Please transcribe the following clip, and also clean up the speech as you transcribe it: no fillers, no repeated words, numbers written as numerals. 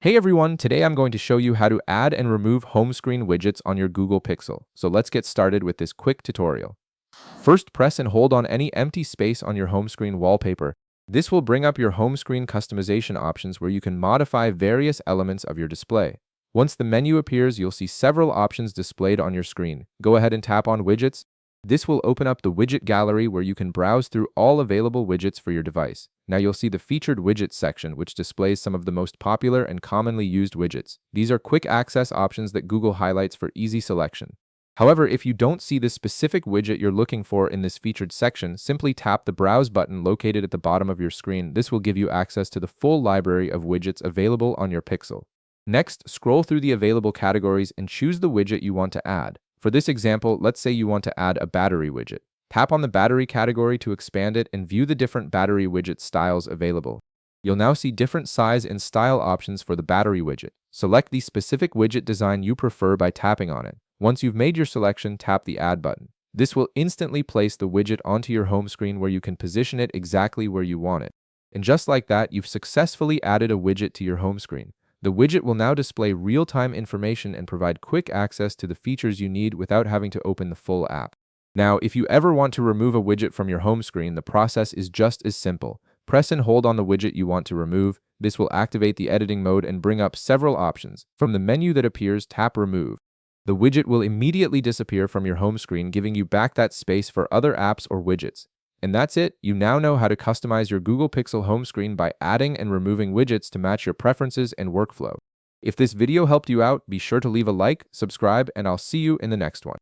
Hey everyone, today I'm going to show you how to add and remove home screen widgets on your Google Pixel. So let's get started with this quick tutorial. First, press and hold on any empty space on your home screen wallpaper. This will bring up your home screen customization options where you can modify various elements of your display. Once the menu appears, you'll see several options displayed on your screen. Go ahead and tap on Widgets. This will open up the widget gallery where you can browse through all available widgets for your device. Now you'll see the featured widgets section, which displays some of the most popular and commonly used widgets. These are quick access options that Google highlights for easy selection. However, if you don't see the specific widget you're looking for in this featured section, simply tap the Browse button located at the bottom of your screen. This will give you access to the full library of widgets available on your Pixel. Next, scroll through the available categories and choose the widget you want to add. For this example, let's say you want to add a battery widget. Tap on the battery category to expand it and view the different battery widget styles available. You'll now see different size and style options for the battery widget. Select the specific widget design you prefer by tapping on it. Once you've made your selection, tap the Add button. This will instantly place the widget onto your home screen where you can position it exactly where you want it. And just like that, you've successfully added a widget to your home screen. The widget will now display real-time information and provide quick access to the features you need without having to open the full app. Now, if you ever want to remove a widget from your home screen, the process is just as simple. Press and hold on the widget you want to remove. This will activate the editing mode and bring up several options. From the menu that appears, tap Remove. The widget will immediately disappear from your home screen, giving you back that space for other apps or widgets. And that's it. You now know how to customize your Google Pixel home screen by adding and removing widgets to match your preferences and workflow. If this video helped you out, be sure to leave a like, subscribe, and I'll see you in the next one.